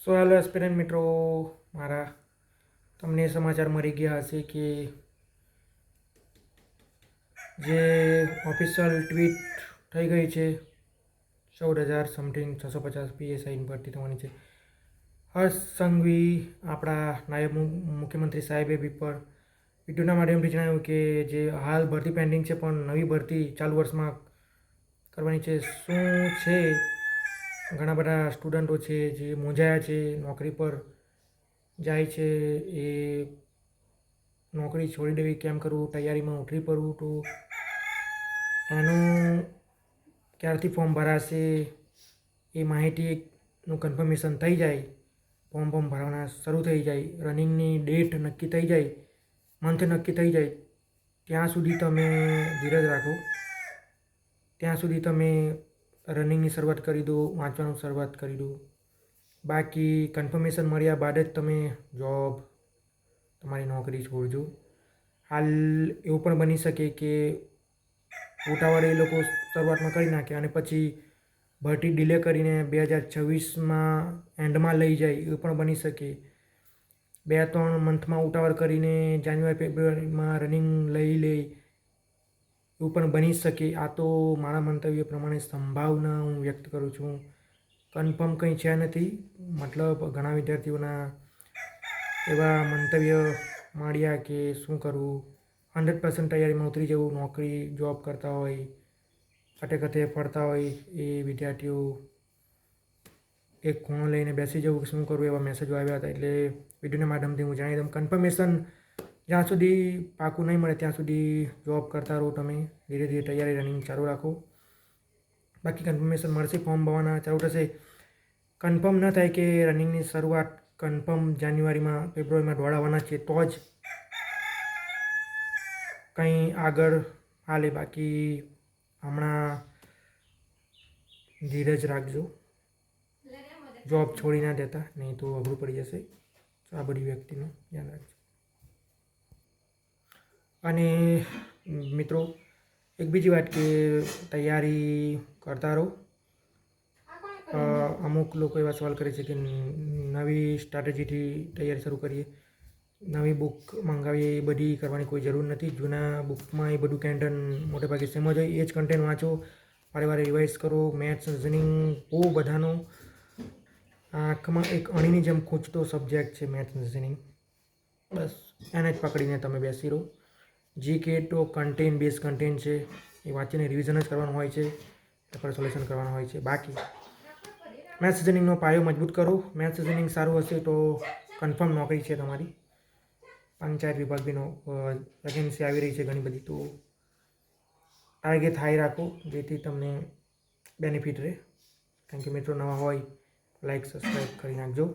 So hello aspirant મિત્રો, મારા તમને સમાચાર મળી ગયા હશે કે જે ઓફિશિયલ ટ્વીટ થઈ ગઈ છે 14,000 સમથિંગ 650 PSIની ભરતી થવાની છે. હર્ષ સંઘવી આપણા નાયબ મુખ્યમંત્રી સાહેબે બી પર વિડીયોના માધ્યમથી જણાવ્યું કે જે હાલ ભરતી પેન્ડિંગ છે પણ નવી ભરતી ચાલુ વર્ષમાં કરવાની છે. શું છે, ઘણા બધા સ્ટુડન્ટો છે જે મૂંઝાયા છે, નોકરી પર જાય છે, એ નોકરી છોડી દેવી કેમ કરવું, તૈયારીમાં ઉતરી પડવું, તો એનું ક્યારથી ફોર્મ ભરાશે એ માહિતીનું કન્ફર્મેશન થઈ જાય, ફોર્મ ભરવાના શરૂ થઈ જાય, રનિંગની ડેટ નક્કી થઈ જાય, મંથ નક્કી થઈ જાય, ત્યાં સુધી તમે ધીરજ રાખો. ત્યાં સુધી તમે રનિંગની શરૂઆત કરી દો, વાંચવાનું શરૂઆત કરી દો. બાકી કન્ફર્મેશન મળ્યા બાદ જ તમે જોબ, તમારી નોકરી છોડજો. હાલ એવું પણ બની શકે કે ઉતાવળે એ લોકો શરૂઆતમાં કરી નાખે અને પછી ભરતી ડિલે કરીને 2026માં એન્ડમાં લઈ જાય, એવું પણ બની શકે. 2-3 મંથમાં ઉતાવળ કરીને જાન્યુઆરી ફેબ્રુઆરીમાં રનિંગ લઈ લે, એવું પણ બની શકે. આ તો મારા મંતવ્ય પ્રમાણે સંભાવના હું વ્યક્ત કરું છું. કન્ફર્મ કંઈ છે નથી. મતલબ ઘણા વિદ્યાર્થીઓના એવા મંતવ્ય મળ્યા કે શું કરવું, 100% તૈયારીમાં ઉતરી જવું, નોકરી જોબ કરતા હોય, કથે ફરતા હોય એ વિદ્યાર્થીઓ એક ખૂણો લઈને બેસી જવું કે શું કરવું, એવા મેસેજો આવ્યા હતા. એટલે વિડીયોના માધ્યમથી હું જણાવી દઉં, કન્ફર્મેશન જ્યાં સુધી પાકું નહીં મળે ત્યાં સુધી જોબ કરતા રહો. તમે ધીરે ધીરે તૈયારી રનિંગ ચાલુ રાખો. બાકી કન્ફર્મેશન મળશે, ફોર્મ ભરવાના ચાલુ થશે. કન્ફર્મ ન થાય કે રનિંગની શરૂઆત કન્ફર્મ જાન્યુઆરીમાં ફેબ્રુઆરીમાં દોડાવવાના છે તો જ કંઈ આગળ હાલે. બાકી હમણાં ધીરજ રાખજો, જોબ છોડી ના દેતા, નહીં તો અઘરું પડી જશે. આ બધી વ્યક્તિનું ધ્યાન રાખજો. અને મિત્રો, એક બીજી વાત કે તૈયારી કરતા રહો. અમુક લોકો એવા સવાલ કરે છે કે નવી સ્ટ્રેટેજીથી તૈયારી શરૂ કરીએ, નવી બુક મંગાવીએ, એ બધી કરવાની કોઈ જરૂર નથી. જૂના બુકમાં એ બધું કન્ટેન્ટ મોટે ભાગે સેમ જ હોય, એ જ કન્ટેન્ટ વાંચો, વારે રિવાઇઝ કરો. મેથ્સ, રિઝનિંગ બહુ બધાનો આંખમાં એક અણીની જેમ ખૂંચતો સબ્જેક્ટ છે મેથ્સ, રિઝનિંગ. બસ એને જ પકડીને તમે બેસી રહો. જીકે તો કન્ટેન્ટ બેઝ કન્ટેન્ટ છે, એ વાંચીને રિવિઝન જ કરવાનું હોય છે, પેપર સોલ્યુશન કરવાનું હોય છે. બાકી મેથ્સ રિઝનિંગનો પાયો મજબૂત કરો. મેથ્સ રિઝનિંગ સારું હશે તો કન્ફર્મ નોકરી છે તમારી. પંચાયત વિભાગનો વેકેન્સી આવી રહી છે ઘણી બધી, તો ટાર્ગેટ હાઈ રાખો જેથી તમને બેનિફિટ રહે. થેન્ક યુ મિત્રો. નવા હોય લાઈક સબસ્ક્રાઈબ કરી નાખજો.